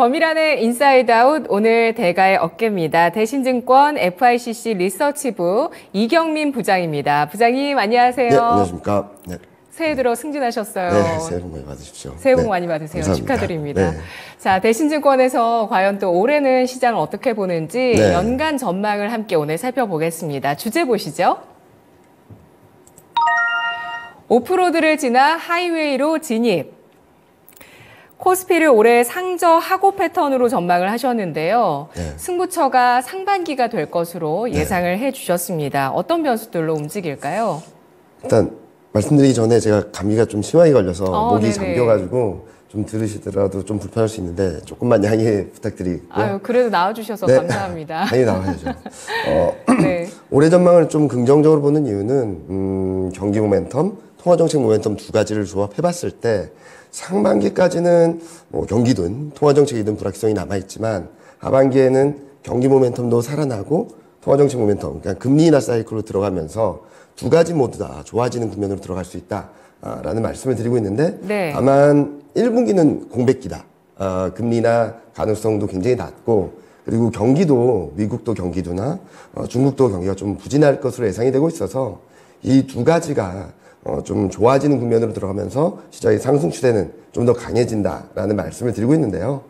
범일안의 인사이드 아웃 오늘 대가의 어깨입니다. 대신증권 FICC 리서치부 이경민 부장입니다. 부장님 안녕하세요. 네, 안녕하십니까. 네. 새해 들어 승진하셨어요. 네, 새해 복 많이 받으십시오. 새해 복 네, 많이 받으세요. 감사합니다. 축하드립니다. 네. 자, 대신증권에서 과연 또 올해는 시장을 어떻게 보는지 네. 연간 전망을 함께 오늘 살펴보겠습니다. 주제 보시죠. 오프로드를 지나 하이웨이로 진입. 코스피를 올해 상저하고 패턴으로 전망을 하셨는데요. 네. 승부처가 상반기가 될 것으로 예상을 해주셨습니다. 어떤 변수들로 움직일까요? 일단 말씀드리기 전에 제가 감기가 좀 심하게 걸려서 목이 네네. 잠겨가지고 좀 들으시더라도 좀 불편할 수 있는데 조금만 양해 부탁드리고요. 아유, 그래도 나와주셔서 네. 감사합니다. 당연히 나와야죠. 네. 올해 전망을 좀 긍정적으로 보는 이유는 경기 모멘텀, 통화정책 모멘텀 두 가지를 조합해봤을 때 상반기까지는 뭐 경기든 통화정책이든 불확실성이 남아있지만 하반기에는 경기 모멘텀도 살아나고 통화정책 모멘텀, 그러니까 금리 인하 사이클로 들어가면서 두 가지 모두 다 좋아지는 국면으로 들어갈 수 있다라는 말씀을 드리고 있는데 네. 다만 1분기는 공백기다. 금리 인하 가능성도 굉장히 낮고 그리고 경기도 미국도 경기도나 중국도 경기가 좀 부진할 것으로 예상이 되고 있어서 이 두 가지가 좀 좋아지는 국면으로 들어가면서 시장의 상승 추세는 좀 더 강해진다라는 말씀을 드리고 있는데요.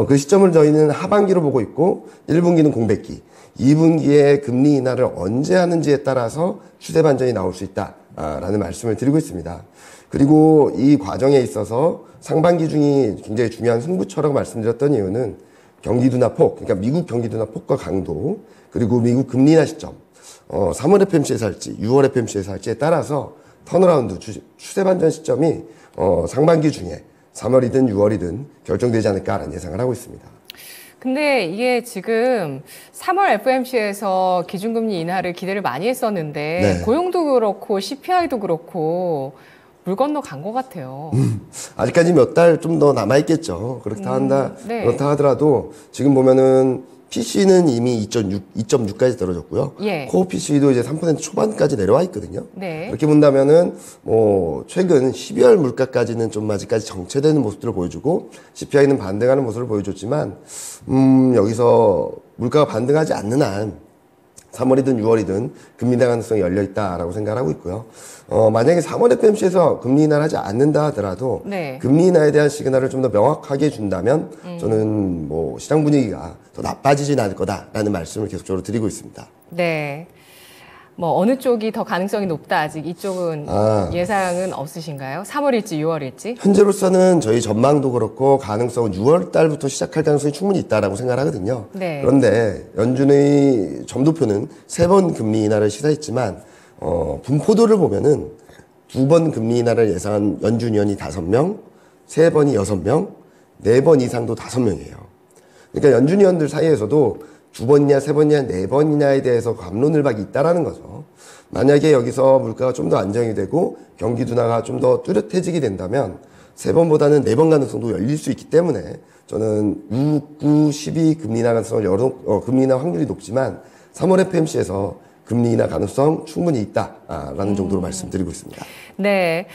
그 시점을 저희는 하반기로 보고 있고 1분기는 공백기, 2분기에 금리 인하를 언제 하는지에 따라서 추세 반전이 나올 수 있다라는 말씀을 드리고 있습니다. 그리고 이 과정에 있어서 상반기 중이 굉장히 중요한 승부처라고 말씀드렸던 이유는 경기 둔화 폭, 그러니까 미국 경기 둔화 폭과 강도, 그리고 미국 금리 인하 시점, 3월 FMC에서 할지 6월 FMC에서 할지에 따라서 턴어라운드 추세 반전 시점이 상반기 중에 3월이든 6월이든 결정되지 않을까라는 예상을 하고 있습니다. 근데 이게 지금 3월 FMC에서 기준금리 인하를 기대를 많이 했었는데 네. 고용도 그렇고 CPI도 그렇고 물 건너 간 것 같아요. 아직까지 몇 달 좀 더 남아있겠죠. 네. 그렇다 하더라도 지금 보면은 PC는 이미 2.6까지 떨어졌고요. 예. 코어 PC도 이제 3% 초반까지 내려와 있거든요. 네. 그렇게 본다면은 최근 12월 물가까지는 좀 아직까지 정체되는 모습들을 보여주고 CPI는 반등하는 모습을 보여줬지만 여기서 물가가 반등하지 않는 한 3월이든 6월이든 금리 인하 가능성이 열려있다라고 생각하고 있고요. 만약에 3월 FMC에서 금리 인하를 하지 않는다 하더라도 네. 금리 인하에 대한 시그널을 좀 더 명확하게 준다면 저는 뭐 시장 분위기가 더 나빠지진 않을 거다라는 말씀을 계속적으로 드리고 있습니다. 네. 뭐 어느 쪽이 더 가능성이 높다 아직 이쪽은 예상은 없으신가요? 3월일지 6월일지? 현재로서는 저희 전망도 그렇고 가능성은 6월 달부터 시작할 가능성이 충분히 있다라고 생각하거든요. 네. 그런데 연준의 점도표는 3번 금리 인하를 시사했지만 분포도를 보면은 2번 금리 인하를 예상한 연준 위원이 5명, 3번이 6명, 4번 이상도 5명이에요. 그러니까 연준 위원들 사이에서도 2번이냐, 3번이냐, 4번이냐에 대해서 갑론을 박이 있다라는 거죠. 만약에 여기서 물가가 좀 더 안정이 되고 경기 둔화가 좀 더 뚜렷해지게 된다면 3번보다는 4번 가능성도 열릴 수 있기 때문에 저는 6, 9, 12 금리 인하 가능성을 금리 인하 확률이 높지만 3월 FMC에서 금리 인하 가능성 충분히 있다라는 정도로 말씀드리고 있습니다. 네.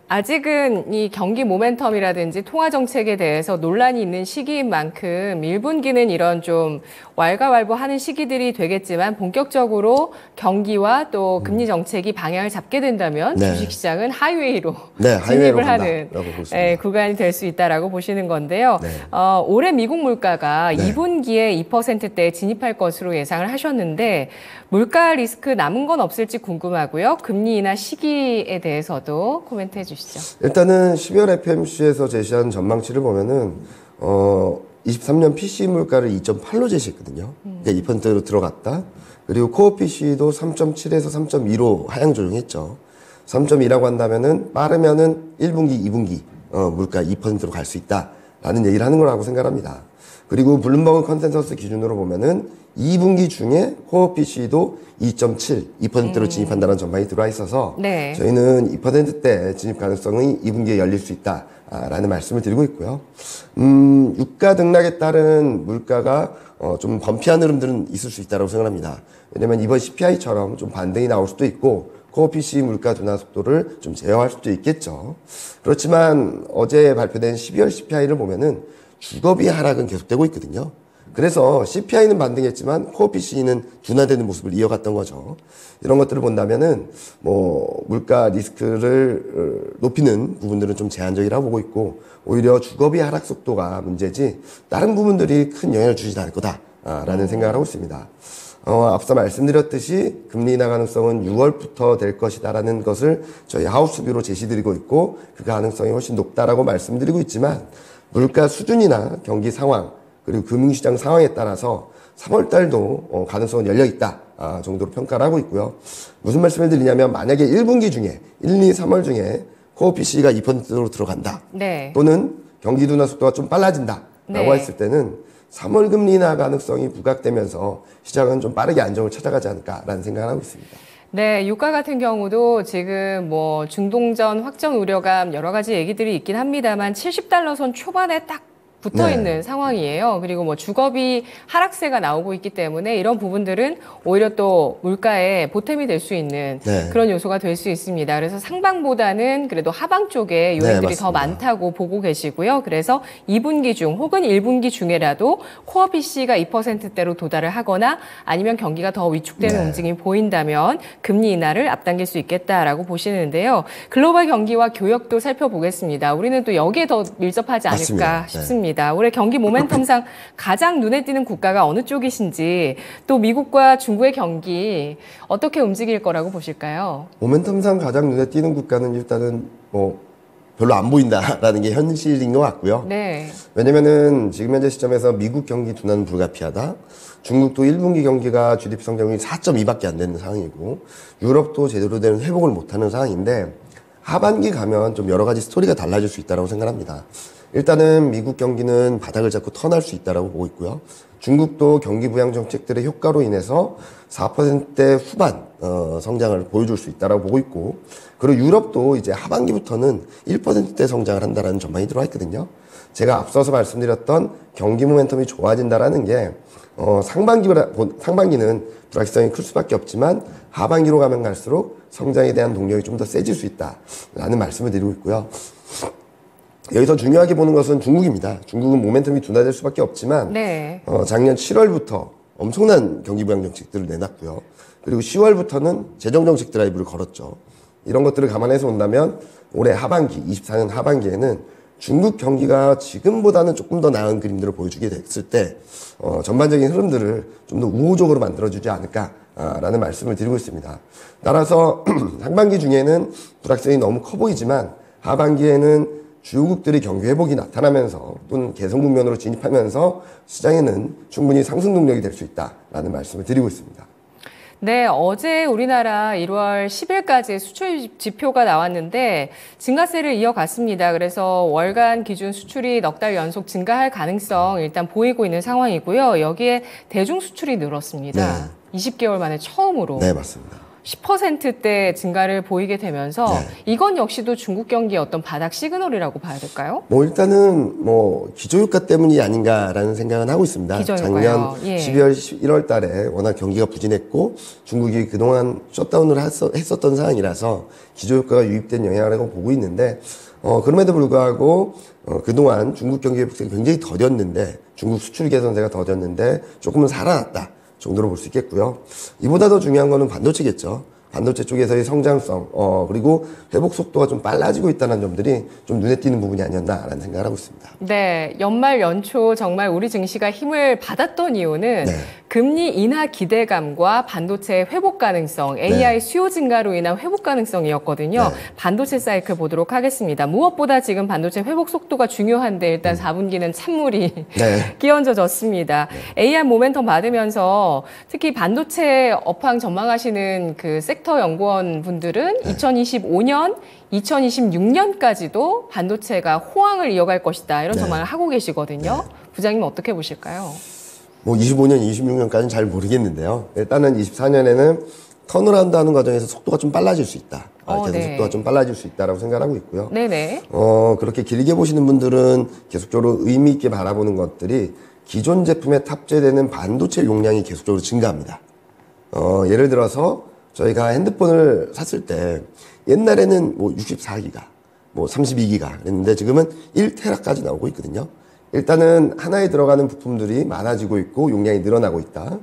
아직은 이 경기 모멘텀이라든지 통화 정책에 대해서 논란이 있는 시기인 만큼 1분기는 이런 좀 왈가왈부하는 시기들이 되겠지만 본격적으로 경기와 또 금리 정책이 방향을 잡게 된다면 네. 주식시장은 하이웨이로 하이웨이로 진입을 하는 구간이 될 수 있다라고 보시는 건데요. 네. 올해 미국 물가가 네. 2분기에 2%대에 진입할 것으로 예상을 하셨는데 물가 리스크 남은 건 없을지 궁금하고요. 금리 인하 시기에 대해서도 코멘트해 주시죠. 일단은 12월 FMC에서 제시한 전망치를 보면은 23년 PC 물가를 2.8로 제시했거든요. 그러니까 2%로 들어갔다. 그리고 코어 PC도 3.7에서 3.2로 하향 조정했죠. 3.2라고 한다면은 빠르면은 1분기, 2분기 물가 2%로 갈 수 있다라는 얘기를 하는 거라고 생각합니다. 그리고 블룸버그 컨센서스 기준으로 보면은 2분기 중에 코어 PC도 2.7, 2%로 진입한다는 전망이 들어와 있어서 네. 저희는 2%대 진입 가능성이 2분기에 열릴 수 있다라는 말씀을 드리고 있고요. 유가 등락에 따른 물가가 좀 범피한 흐름들은 있을 수 있다고 생각합니다. 왜냐면 이번 CPI처럼 좀 반등이 나올 수도 있고 코어 PC 물가 둔화 속도를 좀 제어할 수도 있겠죠. 그렇지만 어제 발표된 12월 CPI를 보면은 주거비 하락은 계속되고 있거든요. 그래서 CPI는 반등했지만 코어 PC는 둔화되는 모습을 이어갔던 거죠. 이런 것들을 본다면은 뭐 물가 리스크를 높이는 부분들은 좀 제한적이라고 보고 있고, 오히려 주거비 하락 속도가 문제지 다른 부분들이 큰 영향을 주지 않을 거다라는 생각을 하고 있습니다. 앞서 말씀드렸듯이 금리 인하 가능성은 6월부터 될 것이다라는 것을 저희 하우스뷰로 제시드리고 있고, 그 가능성이 훨씬 높다라고 말씀드리고 있지만, 물가 수준이나 경기 상황 그리고 금융시장 상황에 따라서 3월 달도 가능성은 열려있다 정도로 평가를 하고 있고요. 무슨 말씀을 드리냐면, 만약에 1분기 중에 1, 2, 3월 중에 코어 PC가 2%로 들어간다, 네. 또는 경기 둔화 속도가 좀 빨라진다 라고 했을 때는 3월 금리 인하 가능성이 부각되면서 시장은 좀 빠르게 안정을 찾아가지 않을까라는 생각을 하고 있습니다. 네, 유가 같은 경우도 지금 뭐 중동전 확전 우려감 여러 가지 얘기들이 있긴 합니다만 70달러 선 초반에 딱 붙어 있는 상황이에요. 그리고 뭐 주거비 하락세가 나오고 있기 때문에 이런 부분들은 오히려 또 물가에 보탬이 될 수 있는 그런 요소가 될 수 있습니다. 그래서 상방보다는 그래도 하방 쪽에 요인들이 더 많다고 보고 계시고요. 그래서 2분기 중 혹은 1분기 중에라도 코어 PC가 2%대로 도달을 하거나 아니면 경기가 더 위축되는 움직임이 보인다면 금리 인하를 앞당길 수 있겠다라고 보시는데요. 글로벌 경기와 교역도 살펴보겠습니다. 우리는 또 여기에 더 밀접하지 않을까 싶습니다. 올해 경기 모멘텀상 가장 눈에 띄는 국가가 어느 쪽이신지, 또 미국과 중국의 경기 어떻게 움직일 거라고 보실까요? 모멘텀상 가장 눈에 띄는 국가는 일단은 뭐 별로 안 보인다라는 게 현실인 것 같고요. 네. 왜냐면은 지금 현재 시점에서 미국 경기 둔화는 불가피하다. 중국도 1분기 경기가 GDP 성장률이 4.2밖에 안 되는 상황이고, 유럽도 제대로 된 회복을 못하는 상황인데, 하반기 가면 좀 여러 가지 스토리가 달라질 수 있다고 생각합니다. 일단은 미국 경기는 바닥을 잡고 턴할 수 있다고 보고 있고요. 중국도 경기 부양 정책들의 효과로 인해서 4%대 후반 성장을 보여줄 수 있다고 보고 있고, 그리고 유럽도 이제 하반기부터는 1%대 성장을 한다는 전망이 들어와 있거든요. 제가 앞서서 말씀드렸던 경기 모멘텀이 좋아진다라는 게 상반기는 불확실성이 클 수밖에 없지만 하반기로 가면 갈수록 성장에 대한 동력이 좀 더 세질 수 있다라는 말씀을 드리고 있고요. 여기서 중요하게 보는 것은 중국입니다. 중국은 모멘텀이 둔화될 수밖에 없지만 작년 7월부터 엄청난 경기 부양 정책들을 내놨고요. 그리고 10월부터는 재정 정책 드라이브를 걸었죠. 이런 것들을 감안해서 본다면 올해 하반기, 24년 하반기에는 중국 경기가 지금보다는 조금 더 나은 그림들을 보여주게 됐을 때 전반적인 흐름들을 좀 더 우호적으로 만들어주지 않을까라는 말씀을 드리고 있습니다. 따라서 상반기 중에는 불확실성이 너무 커 보이지만 하반기에는 주요국들의 경기 회복이 나타나면서 또는 개선 국면으로 진입하면서 시장에는 충분히 상승 동력이 될 수 있다라는 말씀을 드리고 있습니다. 네, 어제 우리나라 1월 10일까지 수출 지표가 나왔는데 증가세를 이어갔습니다. 그래서 월간 기준 수출이 넉 달 연속 증가할 가능성 일단 보이고 있는 상황이고요. 여기에 대중 수출이 늘었습니다. 20개월 만에 처음으로. 네, 맞습니다. 10%대 증가를 보이게 되면서 이건 역시도 중국 경기의 어떤 바닥 시그널이라고 봐야 될까요? 뭐 일단은 뭐 기저효과 때문이 아닌가라는 생각은 하고 있습니다. 기저효과요. 작년 12월, 1월 달에 워낙 경기가 부진했고 중국이 그동안 셧다운을 했었던 상황이라서 기저효과가 유입된 영향이라고 보고 있는데, 그럼에도 불구하고 그동안 중국 경기 회복세가 굉장히 더뎠는데, 중국 수출 개선세가 더뎠는데 조금은 살아났다 정도로 볼 수 있겠고요. 이보다 더 중요한 거는 반도체겠죠. 반도체 쪽에서의 성장성, 그리고 회복 속도가 좀 빨라지고 있다는 점들이 좀 눈에 띄는 부분이 아니었나라는 생각을 하고 있습니다. 네, 연말 연초 정말 우리 증시가 힘을 받았던 이유는 금리 인하 기대감과 반도체 회복 가능성, AI 수요 증가로 인한 회복 가능성이었거든요. 반도체 사이클 보도록 하겠습니다. 무엇보다 지금 반도체 회복 속도가 중요한데 일단 4분기는 찬물이 끼얹어졌습니다. AI 모멘텀 받으면서 특히 반도체 업황 전망하시는 그 섹터 연구원 분들은 2025년, 2026년까지도 반도체가 호황을 이어갈 것이다 이런 전망을 하고 계시거든요. 부장님 어떻게 보실까요? 뭐 25년, 26년까지는 잘 모르겠는데요. 일단은 24년에는 턴어라운드 하는 과정에서 속도가 좀 빨라질 수 있다. 개선 속도가 좀 빨라질 수 있다라고 생각하고 있고요. 그렇게 길게 보시는 분들은 계속적으로 의미 있게 바라보는 것들이 기존 제품에 탑재되는 반도체 용량이 계속적으로 증가합니다. 예를 들어서 저희가 핸드폰을 샀을 때 옛날에는 뭐 64기가, 뭐 32기가 그랬는데 지금은 1테라까지 나오고 있거든요. 일단은 하나에 들어가는 부품들이 많아지고 있고 용량이 늘어나고 있다.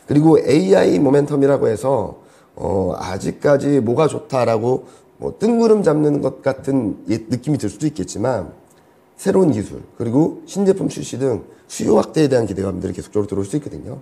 그리고 AI 모멘텀이라고 해서 아직까지 뭐가 좋다라고 뭐 뜬구름 잡는 것 같은 느낌이 들 수도 있겠지만 새로운 기술 그리고 신제품 출시 등 수요 확대에 대한 기대감들이 계속적으로 들어올 수 있거든요.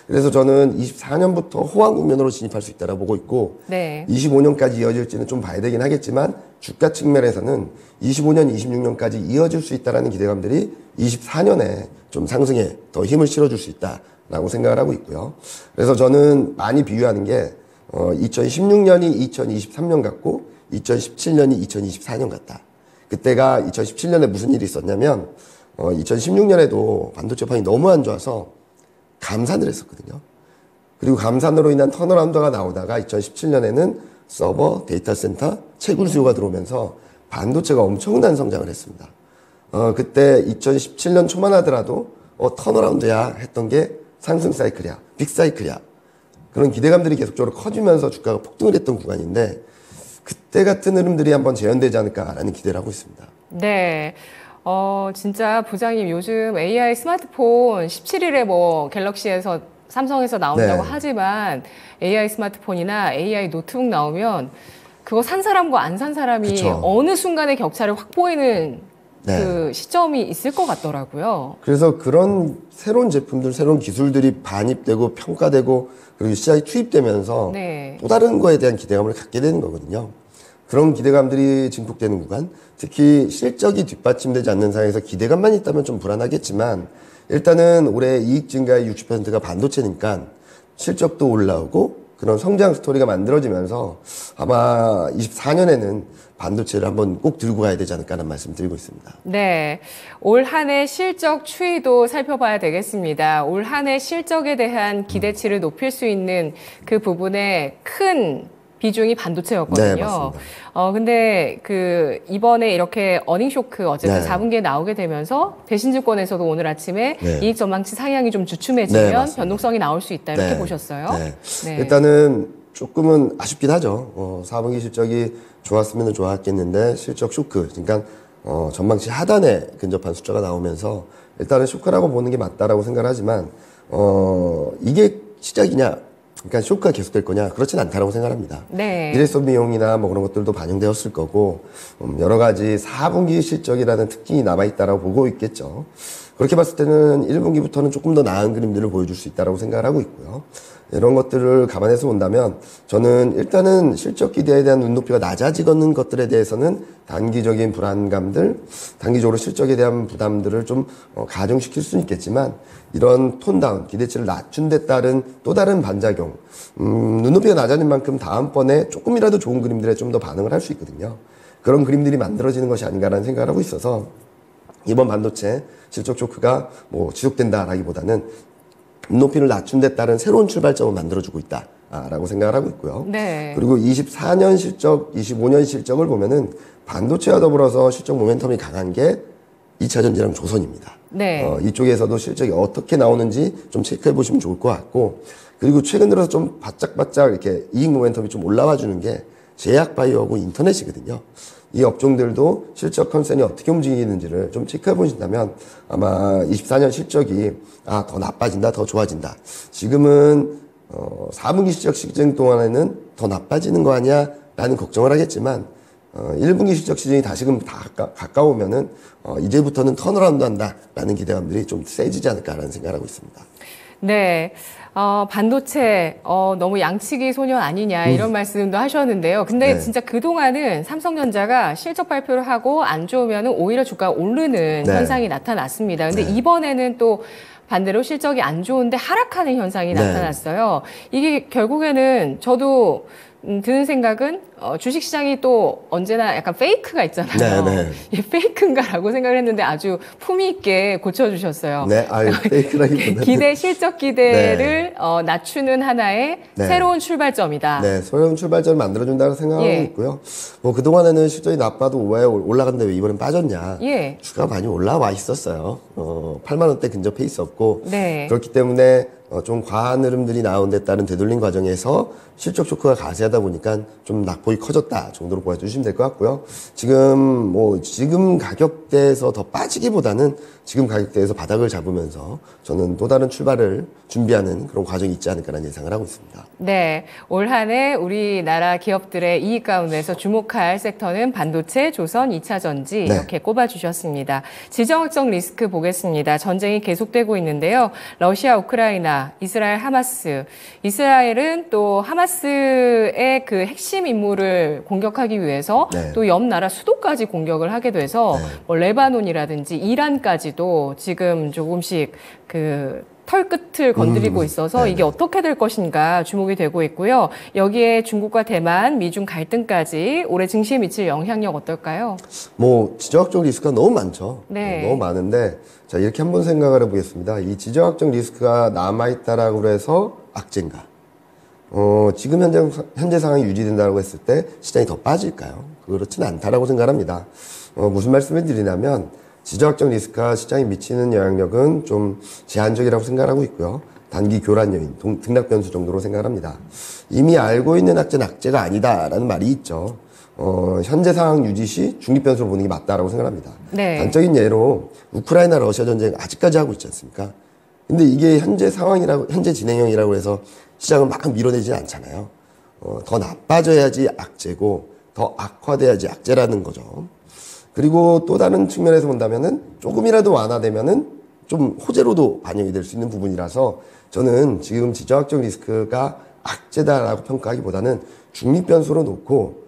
그래서 저는 24년부터 호황 국면으로 진입할 수 있다고 보고 있고 네. 25년까지 이어질지는 좀 봐야 되긴 하겠지만 주가 측면에서는 25년, 26년까지 이어질 수 있다는 기대감들이 24년에 좀 상승에 더 힘을 실어줄 수 있다라고 생각을 하고 있고요. 그래서 저는 많이 비유하는 게 2016년이 2023년 같고 2017년이 2024년 같다. 그때가 2017년에 무슨 일이 있었냐면 2016년에도 반도체판이 너무 안 좋아서 감산을 했었거든요. 그리고 감산으로 인한 턴어라운드가 나오다가 2017년에는 서버, 데이터 센터, 채굴 수요가 들어오면서 반도체가 엄청난 성장을 했습니다. 그때 2017년 초만 하더라도 턴어라운드야 했던 게 상승 사이클이야, 빅 사이클이야. 그런 기대감들이 계속적으로 커지면서 주가가 폭등을 했던 구간인데 그때 같은 흐름들이 한번 재현되지 않을까라는 기대를 하고 있습니다. 네. 진짜 부장님 요즘 AI 스마트폰 17일에 뭐 갤럭시에서 삼성에서 나온다고 네. 하지만 AI 스마트폰이나 AI 노트북 나오면 그거 산 사람과 안 산 사람이 그쵸. 어느 순간에 격차를 확 보이는 네. 그 시점이 있을 것 같더라고요. 그래서 그런 새로운 제품들, 새로운 기술들이 반입되고 평가되고 그리고 시장에 투입되면서 네. 또 다른 거에 대한 기대감을 갖게 되는 거거든요. 그런 기대감들이 증폭되는 구간, 특히 실적이 뒷받침되지 않는 상황에서 기대감만 있다면 좀 불안하겠지만 일단은 올해 이익 증가의 60%가 반도체니까 실적도 올라오고 그런 성장 스토리가 만들어지면서 아마 24년에는 반도체를 한번 꼭 들고 가야 되지 않을까라는 말씀 드리고 있습니다. 네. 올 한 해 실적 추이도 살펴봐야 되겠습니다. 올 한 해 실적에 대한 기대치를 높일 수 있는 그 부분에 큰 비중이 반도체였거든요. 네, 맞습니다. 근데 이번에 이렇게 어닝 쇼크 어쨌든 네. 4분기에 나오게 되면서 대신증권에서도 오늘 아침에 네. 이익 전망치 상향이 좀 네, 주춤해지면 맞습니다. 변동성이 나올 수 있다 이렇게 네. 보셨어요? 네. 네. 일단은 조금은 아쉽긴 하죠. 4분기 실적이 좋았으면 좋았겠는데 실적 쇼크, 그러니까 전망치 하단에 근접한 숫자가 나오면서 일단은 쇼크라고 보는 게 맞다라고 생각을 하지만 이게 시작이냐? 그러니까 쇼크가 계속될 거냐? 그렇진 않다라고 생각합니다. 네. 일회성 비용이나 뭐 그런 것들도 반영되었을 거고 여러 가지 4분기 실적이라는 특징이 남아있다라고 보고 있겠죠. 그렇게 봤을 때는 1분기부터는 조금 더 나은 그림들을 보여줄 수 있다라고 생각을 하고 있고요. 이런 것들을 감안해서 본다면 저는 일단은 실적 기대에 대한 눈높이가 낮아지는 것들에 대해서는 단기적인 불안감들, 단기적으로 실적에 대한 부담들을 좀 가중시킬 수는 있겠지만 이런 톤다운, 기대치를 낮춘 데 따른 또 다른 반작용, 눈높이가 낮아진 만큼 다음번에 조금이라도 좋은 그림들에 좀 더 반응을 할 수 있거든요. 그런 그림들이 만들어지는 것이 아닌가라는 생각을 하고 있어서 이번 반도체 실적 쇼크가 뭐 지속된다라기보다는 눈높이를 낮춘 데 따른 새로운 출발점을 만들어주고 있다라고 생각을 하고 있고요. 네. 그리고 24년 실적, 25년 실적을 보면은 반도체와 더불어서 실적 모멘텀이 강한 게 2차 전지랑 조선입니다. 네. 이쪽에서도 실적이 어떻게 나오는지 좀 체크해 보시면 좋을 것 같고, 그리고 최근 들어서 좀 바짝바짝 이렇게 이익 모멘텀이 좀 올라와 주는 게 제약바이오하고 인터넷이거든요. 이 업종들도 실적 컨센이 어떻게 움직이는지를 좀 체크해 보신다면 아마 24년 실적이 더 나빠진다, 더 좋아진다. 지금은 4분기 실적 시즌 동안에는 더 나빠지는 거 아니야? 라는 걱정을 하겠지만 1분기 실적 시즌이 다시금 다 가까우면은 이제부터는 턴어라운드 한다라는 기대감들이 좀 세지지 않을까라는 생각을 하고 있습니다. 네. 반도체, 너무 양치기 소년 아니냐, 이런 말씀도 하셨는데요. 근데 네. 진짜 그동안은 삼성전자가 실적 발표를 하고 안 좋으면 오히려 주가가 오르는 네. 현상이 나타났습니다. 근데 네. 이번에는 또 반대로 실적이 안 좋은데 하락하는 현상이 네. 나타났어요. 이게 결국에는 저도 드는 생각은 주식시장이 또 언제나 약간 페이크가 있잖아요. 네, 네. 이게 페이크인가라고 생각을 했는데 아주 품위 있게 고쳐주셨어요. 네, 페이크라기보다는 기대 실적 기대를 낮추는 하나의 네. 새로운 출발점이다. 네, 새로운 출발점을 만들어준다고 생각하고 예. 있고요. 뭐 그동안에는 실적이 나빠도 왜 올라갔는데 왜 이번엔 빠졌냐. 예. 주가가 많이 올라와 있었어요. 8만 원대 근접해 있었고 네. 그렇기 때문에 좀 과한 흐름들이 나온 데 따른 되돌림 과정에서 실적 쇼크가 가세하다 보니까 좀 낙폭이 커졌다 정도로 보여주시면 될 것 같고요. 지금 가격대에서 더 빠지기보다는 지금 가격대에서 바닥을 잡으면서 저는 또 다른 출발을 준비하는 그런 과정이 있지 않을까라는 예상을 하고 있습니다. 네, 올 한 해 우리나라 기업들의 이익 가운데서 주목할 섹터는 반도체, 조선, 2차 전지 이렇게 꼽아주셨습니다. 지정학적 리스크 보겠습니다. 전쟁이 계속되고 있는데요. 러시아, 우크라이나, 이스라엘, 하마스. 이스라엘은 또 하마스의 그 핵심 인물을 공격하기 위해서 또 옆 나라 수도까지 공격을 하게 돼서 뭐 레바논이라든지 이란까지도 지금 조금씩 그 털끝을 건드리고 있어서 이게 어떻게 될 것인가 주목이 되고 있고요. 여기에 중국과 대만, 미중 갈등까지 올해 증시에 미칠 영향력 어떨까요? 지정학적 리스크가 너무 많죠. 네. 너무 많은데, 자, 이렇게 한번 생각을 해보겠습니다. 이 지정학적 리스크가 남아있다라고 해서 악재인가? 지금 현재 상황이 유지된다고 했을 때 시장이 더 빠질까요? 그렇지는 않다라고 생각합니다. 무슨 말씀을 드리냐면, 지정학적 리스크가 시장에 미치는 영향력은 좀 제한적이라고 생각하고 있고요. 단기 교란 요인, 등락 변수 정도로 생각합니다. 이미 알고 있는 악재는 악재가 아니다라는 말이 있죠. 현재 상황 유지 시 중립 변수로 보는 게 맞다라고 생각합니다. 네. 단적인 예로 우크라이나 러시아 전쟁 아직까지 하고 있지 않습니까? 근데 이게 현재 상황이라고, 현재 진행형이라고 해서 시장을 막 밀어내지는 않잖아요. 더 나빠져야지 악재고, 더 악화돼야지 악재라는 거죠. 그리고 또 다른 측면에서 본다면은 조금이라도 완화되면은 좀 호재로도 반영이 될 수 있는 부분이라서 저는 지금 지정학적 리스크가 악재다라고 평가하기보다는 중립 변수로 놓고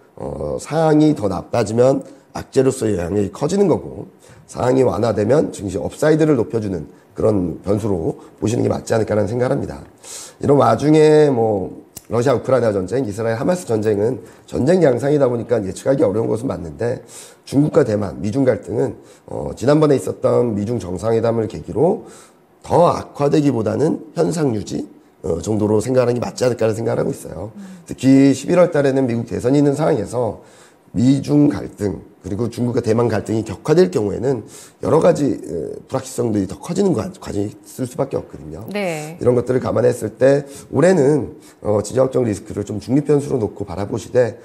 상황이 더 나빠지면 악재로서의 영향력이 커지는 거고 상황이 완화되면 증시 업사이드를 높여주는 그런 변수로 보시는 게 맞지 않을까라는 생각을 합니다. 이런 와중에 러시아 우크라이나 전쟁, 이스라엘 하마스 전쟁은 전쟁 양상이다 보니까 예측하기 어려운 것은 맞는데 중국과 대만, 미중 갈등은 지난번에 있었던 미중 정상회담을 계기로 더 악화되기보다는 현상 유지 정도로 생각하는 게 맞지 않을까라는 생각을 하고 있어요. 특히 11월 달에는 미국 대선이 있는 상황에서 미중 갈등 그리고 중국과 대만 갈등이 격화될 경우에는 여러 가지 불확실성들이 더 커지는 과정이 있을 수밖에 없거든요. 네. 이런 것들을 감안했을 때 올해는 지정학적 리스크를 좀 중립 변수로 놓고 바라보시되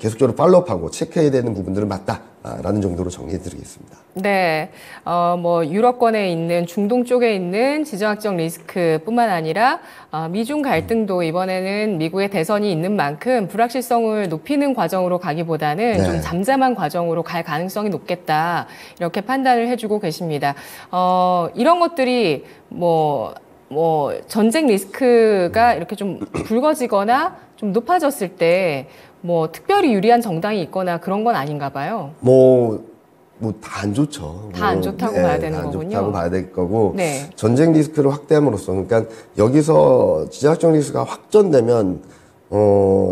계속적으로 팔로우하고 체크해야 되는 부분들은 맞다라는 정도로 정리해드리겠습니다. 네, 유럽권에 있는 중동 쪽에 있는 지정학적 리스크뿐만 아니라 미중 갈등도 이번에는 미국의 대선이 있는 만큼 불확실성을 높이는 과정으로 가기보다는 좀 잠잠한 과정으로 갈 가능성이 높겠다 이렇게 판단을 해주고 계십니다. 이런 것들이 전쟁 리스크가 이렇게 좀 불거지거나 좀 높아졌을 때 특별히 유리한 정당이 있거나 그런 건 아닌가 봐요. 다 안 좋죠. 다 안 좋다고 봐야 되는 안 거군요. 좋다고 봐야 될 거고 네. 전쟁 리스크를 확대함으로써 그러니까 여기서 지정학적 리스크가 확전되면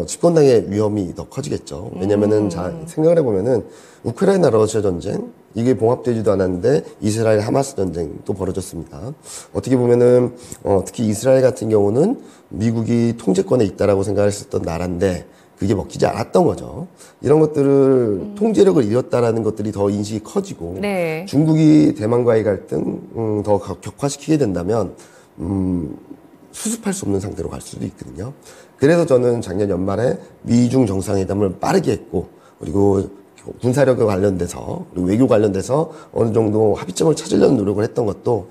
집권당의 위험이 더 커지겠죠. 왜냐면은 생각을 해보면은 우크라이나 러시아 전쟁 이게 봉합되지도 않았는데 이스라엘 하마스 전쟁도 벌어졌습니다. 어떻게 보면은 특히 이스라엘 같은 경우는 미국이 통제권에 있다라고 생각했었던 나라인데 그게 먹히지 않았던 거죠. 이런 것들을 통제력을 잃었다라는 것들이 더 인식이 커지고 네. 중국이 대만과의 갈등 더 격화시키게 된다면 수습할 수 없는 상태로 갈 수도 있거든요. 그래서 저는 작년 연말에 미중 정상회담을 빠르게 했고 그리고 군사력에 관련돼서 그리고 외교 관련돼서 어느 정도 합의점을 찾으려는 노력을 했던 것도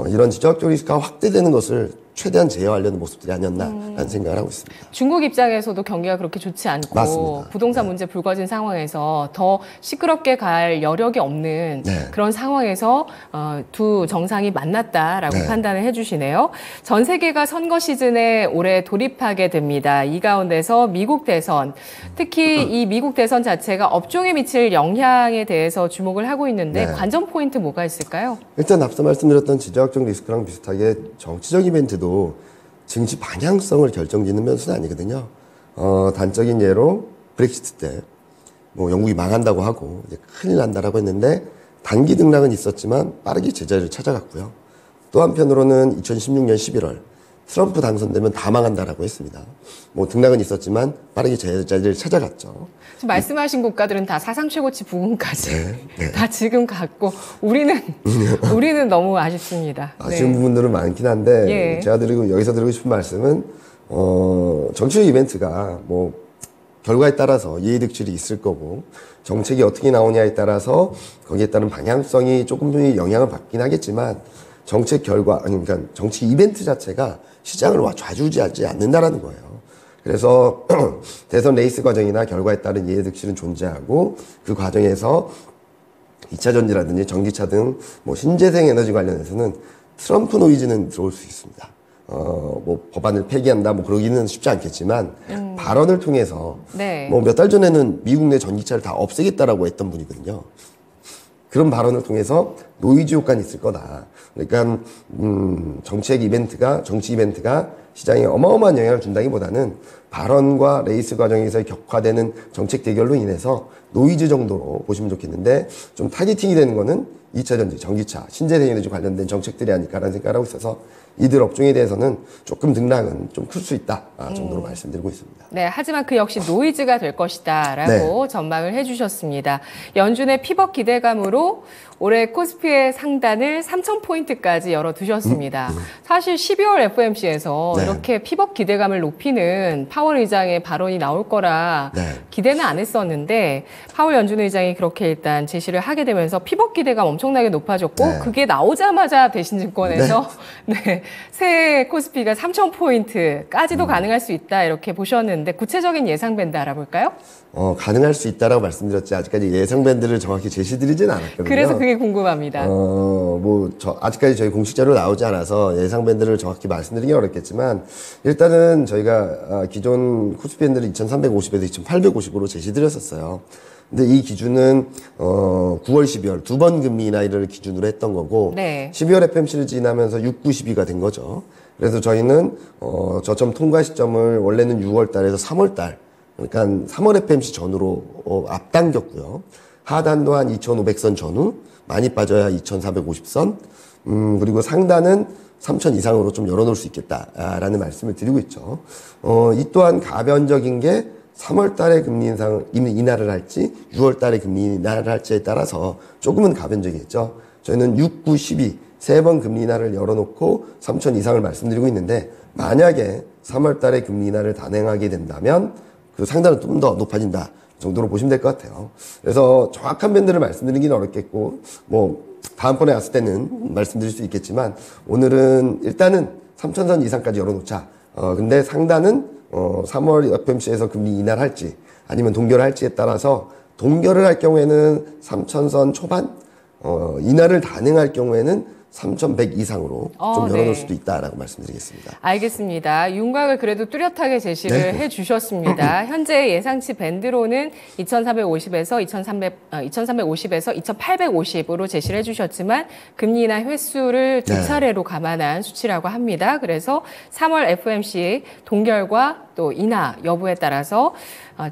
이런 지정학적 리스크가 확대되는 것을 최대한 제어하려는 모습들이 아니었나라는 생각을 하고 있습니다. 중국 입장에서도 경기가 그렇게 좋지 않고 맞습니다. 부동산 문제 불거진 상황에서 더 시끄럽게 갈 여력이 없는 그런 상황에서 두 정상이 만났다라고 판단을 해주시네요. 전 세계가 선거 시즌에 올해 돌입하게 됩니다. 이 가운데서 미국 대선, 특히 이 미국 대선 자체가 업종에 미칠 영향에 대해서 주목을 하고 있는데 관전 포인트 뭐가 있을까요? 일단 앞서 말씀드렸던 지정학적 리스크랑 비슷하게 정치적 이벤트도 증시 방향성을 결정짓는 변수는 아니거든요. 단적인 예로 브렉시트 때 영국이 망한다고 하고 이제 큰일 난다라고 했는데 단기 등락은 있었지만 빠르게 제자리를 찾아갔고요. 또 한편으로는 2016년 11월 트럼프 당선되면 다 망한다라고 했습니다. 뭐 등락은 있었지만 빠르게 제자리를 찾아갔죠. 지금 말씀하신 국가들은 다 사상 최고치 부근까지 다 지금 갔고 우리는 너무 아쉽습니다. 아쉬운 부분들은 많긴 한데 제가 여기서 드리고 싶은 말씀은 정치적 이벤트가 뭐 결과에 따라서 이해득실이 있을 거고 정책이 어떻게 나오냐에 따라서 거기에 따른 방향성이 조금 영향을 받긴 하겠지만 정책 결과 그러니까 정치 이벤트 자체가 시장을 좌지우지하지 않는다라는 거예요. 그래서 대선 레이스 과정이나 결과에 따른 이해득실은 존재하고 그 과정에서 2차 전지라든지 전기차 등 뭐 신재생 에너지 관련해서는 트럼프 노이즈는 들어올 수 있습니다. 뭐 법안을 폐기한다 뭐 그러기는 쉽지 않겠지만 발언을 통해서 뭐 몇 달 전에는 미국 내 전기차를 다 없애겠다라고 했던 분이거든요. 그런 발언을 통해서 노이즈 효과는 있을 거다. 그러니까 정치 이벤트가 시장에 어마어마한 영향을 준다기보다는 발언과 레이스 과정에서 격화되는 정책 대결로 인해서 노이즈 정도로 보시면 좋겠는데 좀 타겟팅이 되는 거는 2차 전지, 전기차, 신재생 에너지 관련된 정책들이 아닐까라는 생각을 하고 있어서 이들 업종에 대해서는 조금 등락은 좀 클 수 있다 정도로 말씀드리고 있습니다. 네, 하지만 그 역시 노이즈가 될 것이다라고 전망을 해주셨습니다. 연준의 피벗 기대감으로 올해 코스피의 상단을 3,000포인트까지 열어두셨습니다. 사실 12월 FOMC에서 이렇게 피벗 기대감을 높이는 파월 의장의 발언이 나올 거라 기대는 안 했었는데 파월 연준 의장이 그렇게 일단 제시를 하게 되면서 피벗 기대감 엄청나게 높아졌고 그게 나오자마자 대신증권에서 새 코스피가 3,000포인트까지도 가능할 수 있다 이렇게 보셨는데 구체적인 예상 밴드 알아볼까요? 가능할 수 있다라고 말씀드렸지 아직까지 예상 밴드를 정확히 제시드리진 않았거든요. 그래서 그게 궁금합니다. 아직까지 저희 공식 자료 나오지 않아서 예상 밴드를 정확히 말씀드리기 어렵겠지만 일단은 저희가 기존 코스피 밴드를 2,350에서 2,850으로 제시드렸었어요. 근데 이 기준은 9월, 12월 두 번 금리 인하를 기준으로 했던 거고 12월 FMC를 지나면서 6, 9, 12가 된 거죠. 그래서 저희는 저점 통과 시점을 원래는 6월 달에서 3월 달 그러니까 3월 FMC 전후로 앞당겼고요. 하단도 한 2,500선 전후, 많이 빠져야 2,450선, 그리고 상단은 3,000 이상으로 좀 열어놓을 수 있겠다라는 말씀을 드리고 있죠. 이 또한 가변적인 게 3월 달에 금리 인하를 할지 6월 달에 금리 인하를 할지에 따라서 조금은 가변적이겠죠. 저희는 6, 9, 12 세 번 금리 인하를 열어놓고 3,000 이상을 말씀드리고 있는데 만약에 3월 달에 금리 인하를 단행하게 된다면 그 상단은 좀 더 높아진다 정도로 보시면 될 것 같아요. 그래서 정확한 밴드를 말씀드리기는 어렵겠고 뭐 다음번에 왔을 때는 말씀드릴 수 있겠지만 오늘은 일단은 3,000선 이상까지 열어놓자. 근데 상단은 3월 FMC에서 금리 인하를 할지 아니면 동결을 할지에 따라서 동결을 할 경우에는 3,000선 초반 인하를 단행할 경우에는 3,100 이상으로 좀 열어놓을 수도 있다라고 말씀드리겠습니다. 알겠습니다. 윤곽을 그래도 뚜렷하게 제시를 해주셨습니다. 현재 예상치 밴드로는 2,450에서 2,350에서 2,850으로 제시를 해주셨지만 금리 인하 횟수를 두 차례로 감안한 수치라고 합니다. 그래서 3월 FOMC 동결과 또 인하 여부에 따라서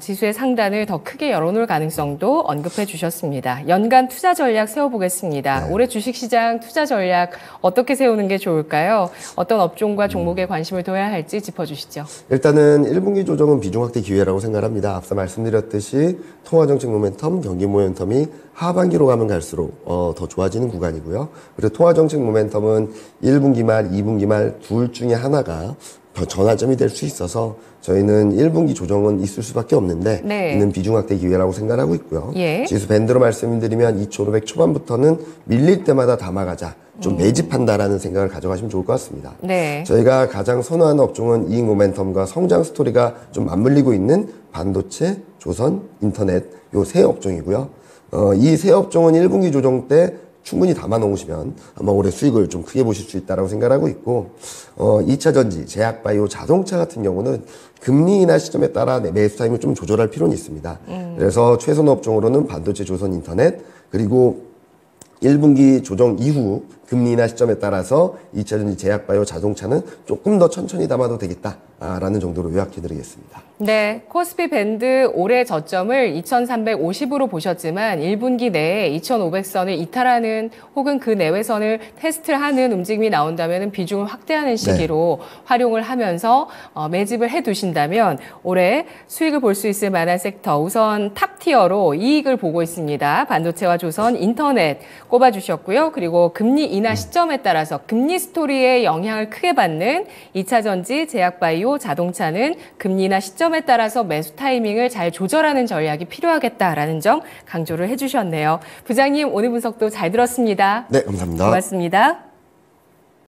지수의 상단을 더 크게 열어놓을 가능성도 언급해 주셨습니다. 연간 투자 전략 세워보겠습니다. 올해 주식시장 투자 전략 어떻게 세우는 게 좋을까요? 어떤 업종과 종목에 관심을 둬야 할지 짚어주시죠. 일단은 1분기 조정은 비중 확대 기회라고 생각합니다. 앞서 말씀드렸듯이 통화정책 모멘텀, 경기 모멘텀이 하반기로 가면 갈수록 더 좋아지는 구간이고요. 그리고 통화정책 모멘텀은 1분기 말, 2분기 말 둘 중에 하나가 전환점이 될 수 있어서 저희는 1분기 조정은 있을 수밖에 없는데 이는 비중 확대 기회라고 생각하고 있고요. 지수 밴드로 말씀드리면 2,500 초반부터는 밀릴 때마다 담아가자. 좀 매집한다라는 생각을 가져가시면 좋을 것 같습니다. 저희가 가장 선호하는 업종은 이익 모멘텀과 성장 스토리가 좀 맞물리고 있는 반도체, 조선, 인터넷 요 세 업종이고요. 이 세 업종은 1분기 조정 때 충분히 담아 놓으시면 아마 올해 수익을 좀 크게 보실 수 있다고 생각하고 있고 2차 전지, 제약바이오, 자동차 같은 경우는 금리 인하 시점에 따라 매수 타임을 좀 조절할 필요는 있습니다. 그래서 최선 업종으로는 반도체, 조선, 인터넷 그리고 1분기 조정 이후 금리나 시점에 따라서 2차전지, 제약바이오, 자동차는 조금 더 천천히 담아도 되겠다라는 정도로 요약해드리겠습니다. 네, 코스피 밴드 올해 저점을 2,350으로 보셨지만 1분기 내에 2,500선을 이탈하는 혹은 그 내외선을 테스트를 하는 움직임이 나온다면 비중을 확대하는 시기로 활용을 하면서 매집을 해두신다면 올해 수익을 볼 수 있을 만한 섹터 우선 탑티어로 이익을 보고 있습니다. 반도체와 조선, 인터넷 꼽아주셨고요. 그리고 금리 인하 시점에 따라서 금리 스토리에 영향을 크게 받는 2차전지, 제약바이오, 자동차는 금리 인하 시점에 따라서 매수 타이밍을 잘 조절하는 전략이 필요하겠다라는 점 강조를 해주셨네요. 부장님, 오늘 분석도 잘 들었습니다. 네, 감사합니다. 고맙습니다.